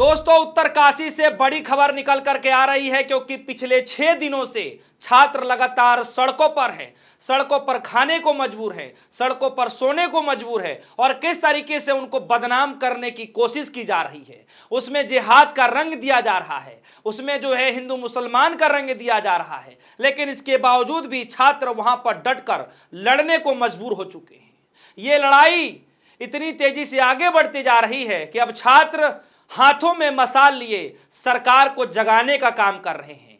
दोस्तों, उत्तरकाशी से बड़ी खबर निकल करके आ रही है क्योंकि पिछले 6 दिनों से छात्र लगातार सड़कों पर है। सड़कों पर खाने को मजबूर है, सड़कों पर सोने को मजबूर है और किस तरीके से उनको बदनाम करने की कोशिश की जा रही है। उसमें जिहाद का रंग दिया जा रहा है, उसमें जो है हिंदू मुसलमान का रंग दिया जा रहा है, लेकिन इसके बावजूद भी छात्र वहां पर डटकर लड़ने को मजबूर हो चुके हैं। ये लड़ाई इतनी तेजी से आगे बढ़ती जा रही है कि अब छात्र हाथों में मसाल लिए सरकार को जगाने का काम कर रहे हैं।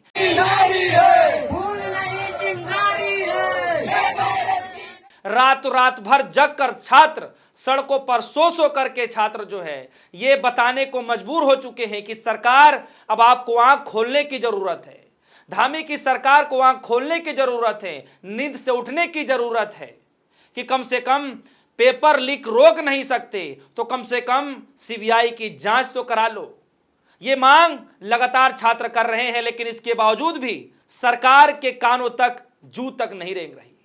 रातों रात भर जग कर छात्र सड़कों पर सो करके छात्र जो है ये बताने को मजबूर हो चुके हैं कि सरकार, अब आपको आंख खोलने की जरूरत है। धामी की सरकार को आंख खोलने की जरूरत है, नींद से उठने की जरूरत है कि कम से कम पेपर लीक रोक नहीं सकते तो कम से कम सीबीआई की जांच तो करा लो। ये मांग लगातार छात्र कर रहे हैं, लेकिन इसके बावजूद भी सरकार के कानों तक जू तक नहीं रेंग रही।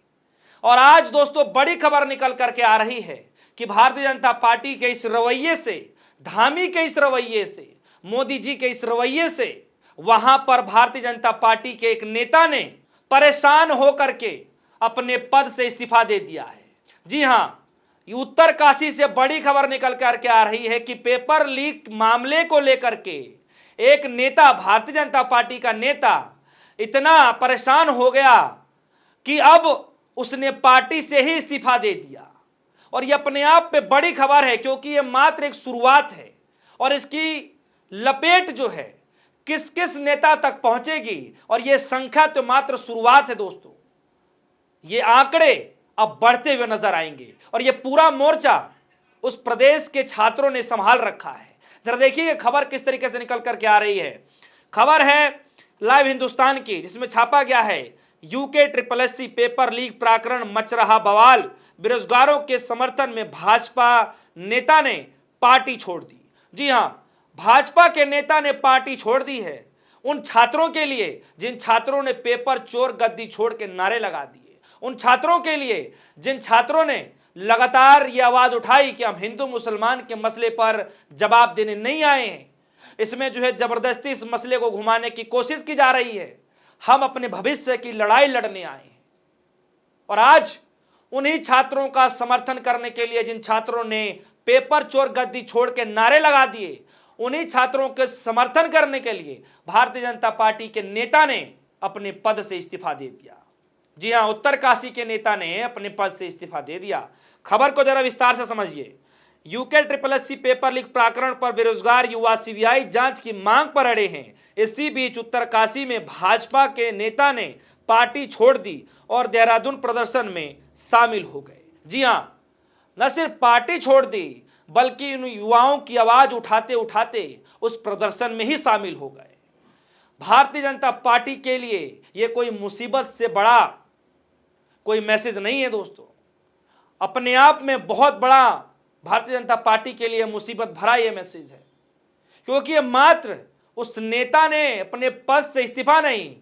और आज दोस्तों बड़ी खबर निकल करके आ रही है कि भारतीय जनता पार्टी के इस रवैये से, धामी के इस रवैये से, मोदी जी के इस रवैये से वहां पर भारतीय जनता पार्टी के एक नेता ने परेशान होकर के अपने पद से इस्तीफा दे दिया है। जी हां, उत्तरकाशी से बड़ी खबर निकल करके आ रही है कि पेपर लीक मामले को लेकर के एक नेता, भारतीय जनता पार्टी का नेता इतना परेशान हो गया कि अब उसने पार्टी से ही इस्तीफा दे दिया। और यह अपने आप पे बड़ी खबर है क्योंकि यह मात्र एक शुरुआत है और इसकी लपेट जो है किस किस नेता तक पहुंचेगी, और यह संख्या तो मात्र शुरुआत है दोस्तों। ये आंकड़े अब बढ़ते हुए नजर आएंगे और ये पूरा मोर्चा उस प्रदेश के छात्रों ने संभाल रखा है। जरा देखिए खबर किस तरीके से निकल करके आ रही है। खबर है लाइव हिंदुस्तान की, जिसमें छापा गया है यूके SSC पेपर लीक प्रकरण मच रहा बवाल, बेरोजगारों के समर्थन में भाजपा नेता ने पार्टी छोड़ दी। जी हां, भाजपा के नेता ने पार्टी छोड़ दी है उन छात्रों के लिए जिन छात्रों ने पेपर चोर गद्दी छोड़ के नारे लगा दिए, उन छात्रों के लिए जिन छात्रों ने लगातार ये आवाज उठाई कि हम हिंदू मुसलमान के मसले पर जवाब देने नहीं आए हैं। इसमें जो है जबरदस्ती इस मसले को घुमाने की कोशिश की जा रही है। हम अपने भविष्य की लड़ाई लड़ने आए हैं। और आज उन्हीं छात्रों का समर्थन करने के लिए जिन छात्रों ने पेपर चोर गद्दी छोड़ के नारे लगा दिए, उन्हीं छात्रों के समर्थन करने के लिए भारतीय जनता पार्टी के नेता ने अपने पद से इस्तीफा दे दिया। जी हां, उत्तरकाशी के नेता ने अपने पद से इस्तीफा दे दिया। खबर को जरा विस्तार से समझिए। यूके SSC पेपर लीक प्रकरण पर बेरोजगार युवा सीबीआई जांच की मांग पर अड़े हैं। इसी बीच उत्तरकाशी में भाजपा के नेता ने पार्टी छोड़ दी और देहरादून प्रदर्शन में शामिल हो गए। जी हां, न सिर्फ पार्टी छोड़ दी बल्कि उन युवाओं की आवाज उठाते उठाते उस प्रदर्शन में ही शामिल हो गए। भारतीय जनता पार्टी के लिए यह कोई मुसीबत से बड़ा कोई मैसेज नहीं है दोस्तों। अपने आप में बहुत बड़ा भारतीय जनता पार्टी के लिए मुसीबत भरा यह मैसेज है, क्योंकि यह मात्र उस नेता ने अपने पद से इस्तीफा नहीं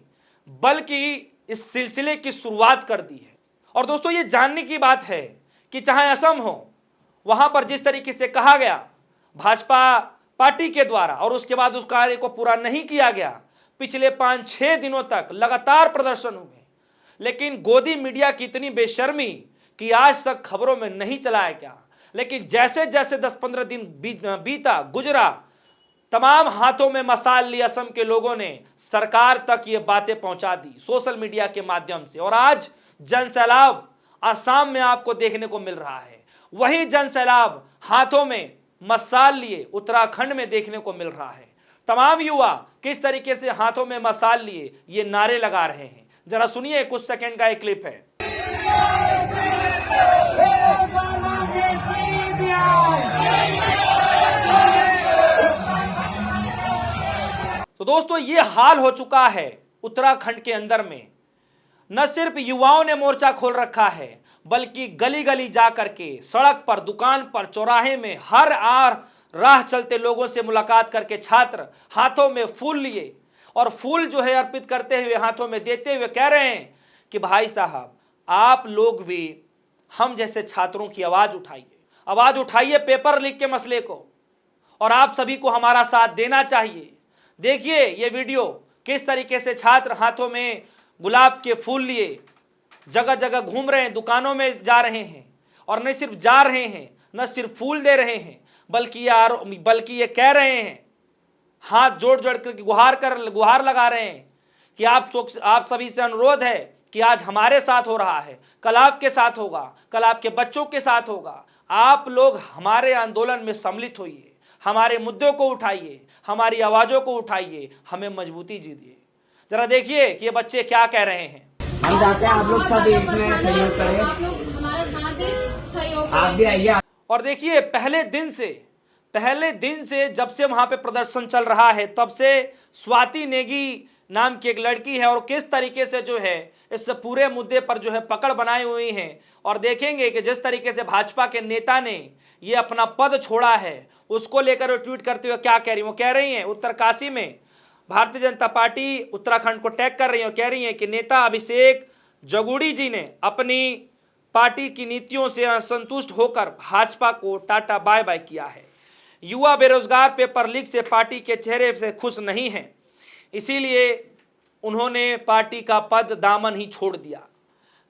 बल्कि इस सिलसिले की शुरुआत कर दी है। और दोस्तों ये जानने की बात है कि चाहे असम हो, वहां पर जिस तरीके से कहा गया भाजपा पार्टी के द्वारा और उसके बाद उस कार्य को पूरा नहीं किया गया, पिछले 5-6 दिनों तक लगातार प्रदर्शन हुए, लेकिन गोदी मीडिया की इतनी बेशर्मी कि आज तक खबरों में नहीं चलाया गया। लेकिन जैसे जैसे 10-15 दिन बीता गुजरा, तमाम हाथों में मसाल लिए असम के लोगों ने सरकार तक ये बातें पहुंचा दी सोशल मीडिया के माध्यम से। और आज जनसैलाब असम में आपको देखने को मिल रहा है, वही जनसैलाब हाथों में मसाल लिए उत्तराखंड में देखने को मिल रहा है। तमाम युवा किस तरीके से हाथों में मसाल लिए ये नारे लगा रहे हैं, जरा सुनिए, कुछ सेकंड का एक क्लिप है। तो दोस्तों ये हाल हो चुका है उत्तराखंड के अंदर में। न सिर्फ युवाओं ने मोर्चा खोल रखा है बल्कि गली गली जाकर के, सड़क पर, दुकान पर, चौराहे में, हर राह चलते लोगों से मुलाकात करके छात्र हाथों में फूल लिए और फूल जो है अर्पित करते हुए, हाथों में देते हुए कह रहे हैं कि भाई साहब, आप लोग भी हम जैसे छात्रों की आवाज उठाइए पेपर लीक के मसले को। और आप सभी को हमारा साथ देना चाहिए। देखिए ये वीडियो किस तरीके से छात्र हाथों में गुलाब के फूल लिए जगह जगह घूम रहे हैं, दुकानों में जा रहे हैं, और न सिर्फ जा रहे हैं, न सिर्फ फूल दे रहे हैं, बल्कि ये कह रहे हैं, हाथ जोड़ जोड़ कर गुहार लगा रहे हैं कि आप सभी से अनुरोध है कि आज हमारे साथ हो रहा है, कल आपके साथ होगा, कल आपके बच्चों के साथ होगा। आप लोग हमारे आंदोलन में सम्मिलित होइए, हमारे मुद्दों को उठाइए, हमारी आवाज़ों को उठाइए, हमें मजबूती दीजिए। जरा देखिए कि ये बच्चे क्या कह रहे हैं। हम चाहते हैं आप लोग सब इसमें सहयोग करें, आप लोग हमारा साथ दें, सहयोग आप भी आइए। और देखिए पहले दिन से जब से वहां पे प्रदर्शन चल रहा है, तब से स्वाति नेगी नाम की एक लड़की है, और किस तरीके से जो है इस पूरे मुद्दे पर जो है पकड़ बनाई हुई है। और देखेंगे कि जिस तरीके से भाजपा के नेता ने ये अपना पद छोड़ा है, उसको लेकर वो ट्वीट करते हुए क्या कह रही है, वो कह रही हैं उत्तरकाशी में भारतीय जनता पार्टी उत्तराखंड को टैग कर रही है और कह रही है कि नेता अभिषेक जगुड़ी जी ने अपनी पार्टी की नीतियों से असंतुष्ट होकर भाजपा को टाटा बाय बाय किया है। युवा बेरोजगार पेपर लीक से पार्टी के चेहरे से खुश नहीं हैं, इसीलिए उन्होंने पार्टी का पद दामन ही छोड़ दिया।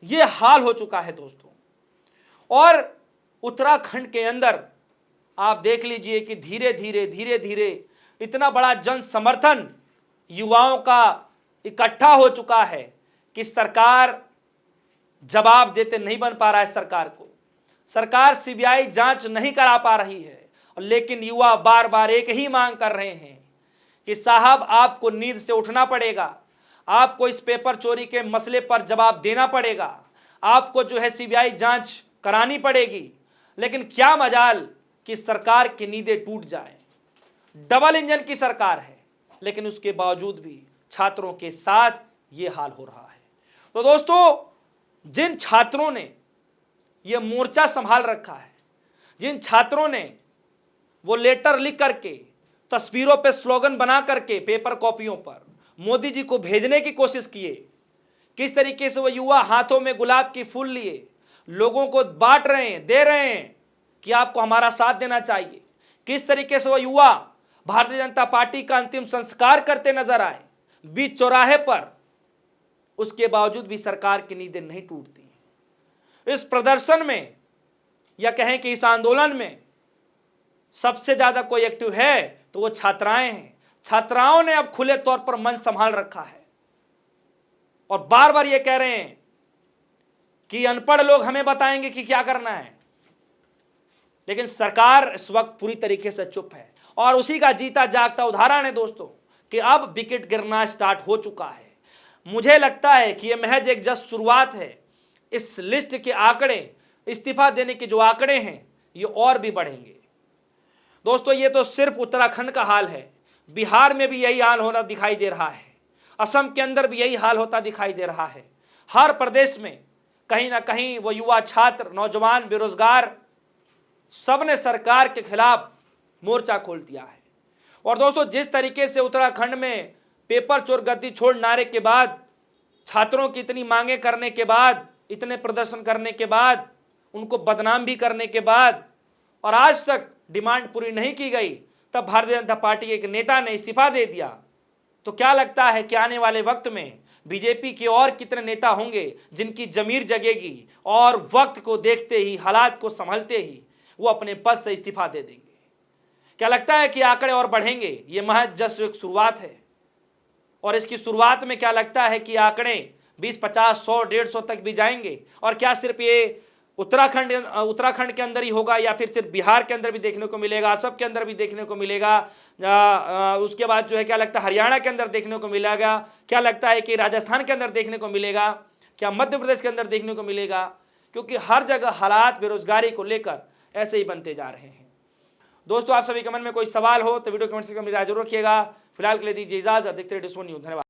ये हाल हो चुका है दोस्तों। और उत्तराखंड के अंदर आप देख लीजिए कि धीरे धीरे इतना बड़ा जन समर्थन युवाओं का इकट्ठा हो चुका है कि सरकार जवाब देते नहीं बन पा रहा है। सरकार सीबीआई जांच नहीं करा पा रही है, लेकिन युवा बार बार एक ही मांग कर रहे हैं कि साहब आपको नींद से उठना पड़ेगा, आपको इस पेपर चोरी के मसले पर जवाब देना पड़ेगा, आपको जो है सीबीआई जांच करानी पड़ेगी। लेकिन क्या मजाल कि सरकार की नींदें टूट जाएं। डबल इंजन की सरकार है, लेकिन उसके बावजूद भी छात्रों के साथ ये हाल हो रहा है। तो दोस्तों, जिन छात्रों ने ये मोर्चा संभाल रखा है, जिन छात्रों ने वो लेटर लिख करके तस्वीरों पे स्लोगन बना करके पेपर कॉपियों पर मोदी जी को भेजने की कोशिश किए, किस तरीके से वो युवा हाथों में गुलाब के फूल लिए लोगों को बांट रहे हैं, दे रहे हैं कि आपको हमारा साथ देना चाहिए, किस तरीके से वो युवा भारतीय जनता पार्टी का अंतिम संस्कार करते नजर आए बीच चौराहे पर, उसके बावजूद भी सरकार की नींदें नहीं टूटती। इस प्रदर्शन में या कहें कि इस आंदोलन में सबसे ज्यादा कोई एक्टिव है तो वो छात्राएं हैं। छात्राओं ने अब खुले तौर पर मन संभाल रखा है और बार बार ये कह रहे हैं कि अनपढ़ लोग हमें बताएंगे कि क्या करना है, लेकिन सरकार इस वक्त पूरी तरीके से चुप है। और उसी का जीता जागता उदाहरण है दोस्तों कि अब विकेट गिरना स्टार्ट हो चुका है। मुझे लगता है कि यह महज एक जस्ट शुरुआत है। इस लिस्ट के आंकड़े, इस्तीफा देने के जो आंकड़े हैं, ये और भी बढ़ेंगे दोस्तों। ये तो सिर्फ उत्तराखंड का हाल है, बिहार में भी यही हाल होना दिखाई दे रहा है, असम के अंदर भी यही हाल होता दिखाई दे रहा है। हर प्रदेश में कहीं ना कहीं वो युवा, छात्र, नौजवान, बेरोजगार, सबने सरकार के खिलाफ मोर्चा खोल दिया है। और दोस्तों, जिस तरीके से उत्तराखंड में पेपर चोर गद्दी छोड़ नारे के बाद, छात्रों की इतनी मांगे करने के बाद, इतने प्रदर्शन करने के बाद, उनको बदनाम भी करने के बाद, और आज तक डिमांड पूरी नहीं की गई, तब भारतीय जनता पार्टी के एक नेता ने इस्तीफा दे दिया। तो क्या लगता है कि आने वाले वक्त में बीजेपी के और कितने नेता होंगे जिनकी जमीर जगेगी और वक्त को देखते ही, हालात को संभलते ही वो अपने पद से इस्तीफा दे देंगे? क्या लगता है कि आंकड़े और बढ़ेंगे? ये महज जस्ट एक शुरुआत है, और इसकी शुरुआत में क्या लगता है कि आंकड़े 20, 50, 100, 150 तक भी जाएंगे? और क्या सिर्फ ये उत्तराखंड के अंदर ही होगा, या फिर सिर्फ बिहार के अंदर भी देखने को मिलेगा, असम के अंदर भी देखने को मिलेगा, उसके बाद जो है क्या लगता है हरियाणा के अंदर देखने को मिलेगा? क्या लगता है कि राजस्थान के अंदर देखने को मिलेगा? क्या मध्य प्रदेश के अंदर देखने को मिलेगा? क्योंकि हर जगह हालात बेरोजगारी को लेकर ऐसे ही बनते जा रहे हैं। दोस्तों, आप सभी कमेंट में कोई सवाल हो तो वीडियो कमेंट सेक्शन में राय जरूर रखिएगा। फिलहाल के लिए दीजिए इजाजत। देखते रहिए डिस्कवर न्यूज़। धन्यवाद।